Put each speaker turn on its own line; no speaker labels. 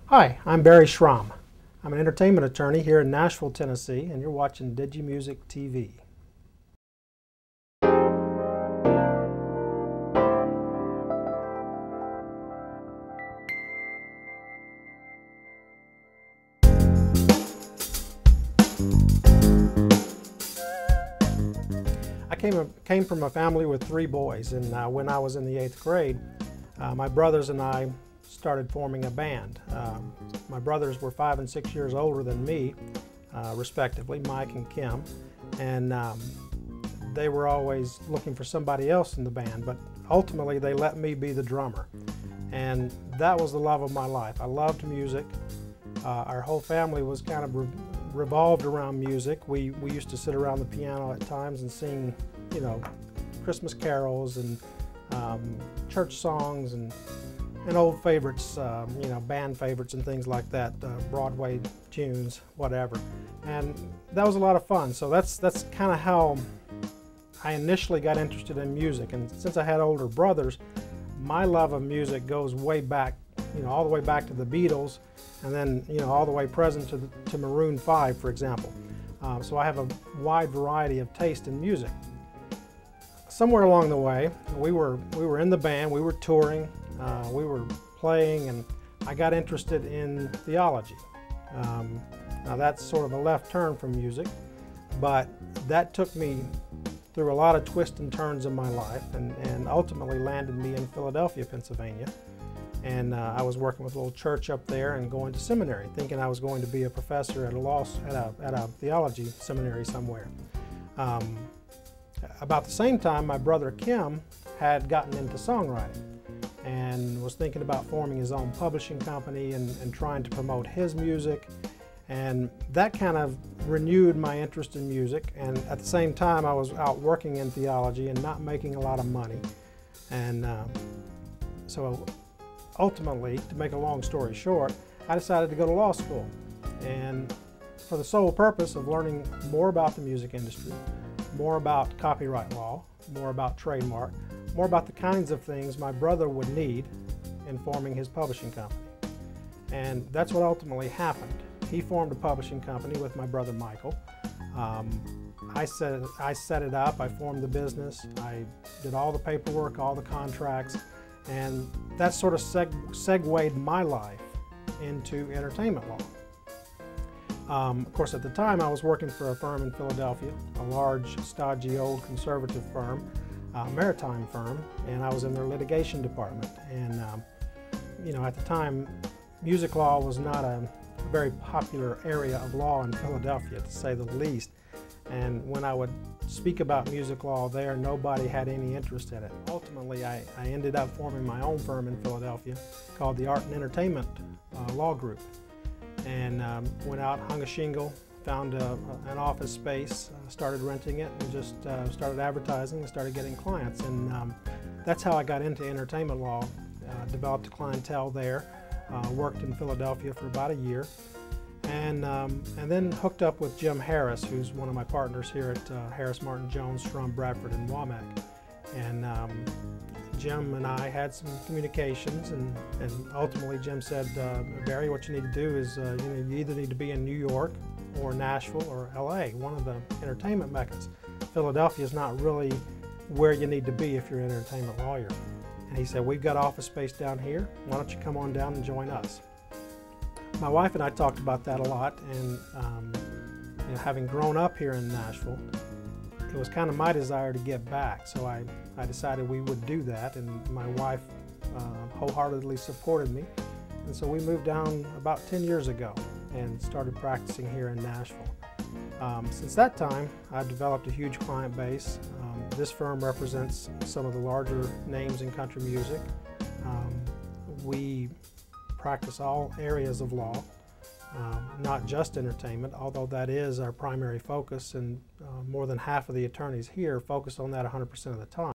Hi, I'm Barry Shrum. I'm an entertainment attorney here in Nashville, Tennessee, and you're watching DigiMusic TV. I came from a family with 3 boys, and when I was in the 8th grade, my brothers and I started forming a band. My brothers were 5 and 6 years older than me, respectively, Mike and Kim, and they were always looking for somebody else in the band, but ultimately they let me be the drummer, and that was the love of my life. I loved music. Our whole family was kind of revolved around music. We used to sit around the piano at times and sing, you know, Christmas carols and church songs and old favorites, you know, band favorites and things like that, Broadway tunes, whatever. And that was a lot of fun. So that's kind of how I initially got interested in music. And since I had older brothers, my love of music goes way back, you know, all the way back to the Beatles, and then, you know, all the way present to Maroon 5, for example. So I have a wide variety of taste in music. Somewhere along the way, we were in the band, we were touring, we were playing, and I got interested in theology. Now that's sort of a left turn from music, but that took me through a lot of twists and turns in my life, and ultimately landed me in Philadelphia, Pennsylvania. And I was working with a little church up there and going to seminary, thinking I was going to be a professor at a theology seminary somewhere. About the same time, my brother Kim had gotten into songwriting and was thinking about forming his own publishing company and trying to promote his music. And that kind of renewed my interest in music. And at the same time, I was out working in theology and not making a lot of money. And so ultimately, to make a long story short, I decided to go to law school, and for the sole purpose of learning more about the music industry, more about copyright law, more about trademark, more about the kinds of things my brother would need in forming his publishing company. And that's what ultimately happened. He formed a publishing company with my brother Michael. I set it up, I formed the business, I did all the paperwork, all the contracts, and that sort of segued my life into entertainment law. Of course, at the time I was working for a firm in Philadelphia, a large, stodgy, old conservative firm, maritime firm, and I was in their litigation department. And you know, at the time, music law was not a very popular area of law in Philadelphia, to say the least. And when I would speak about music law there, nobody had any interest in it. Ultimately, I ended up forming my own firm in Philadelphia called the Art and Entertainment Law Group. And went out, hung a shingle, found an office space, started renting it, and just started advertising and started getting clients. And that's how I got into entertainment law. Developed a clientele there, worked in Philadelphia for about a year. And then hooked up with Jim Harris, who's one of my partners here at Harris, Martin, Jones, Shrum, Bradford, and Womack. And Jim and I had some communications, and ultimately Jim said, Barry, what you need to do is you either need to be in New York or Nashville or LA, one of the entertainment meccas. Philadelphia is not really where you need to be if you're an entertainment lawyer. And he said, we've got office space down here, why don't you come on down and join us? My wife and I talked about that a lot, and you know, having grown up here in Nashville, it was kind of my desire to get back, so I decided we would do that, and my wife wholeheartedly supported me, and so we moved down about 10 years ago and started practicing here in Nashville. Since that time, I've developed a huge client base. This firm represents some of the larger names in country music. We practice all areas of law, not just entertainment, although that is our primary focus, and more than half of the attorneys here focus on that 100% of the time.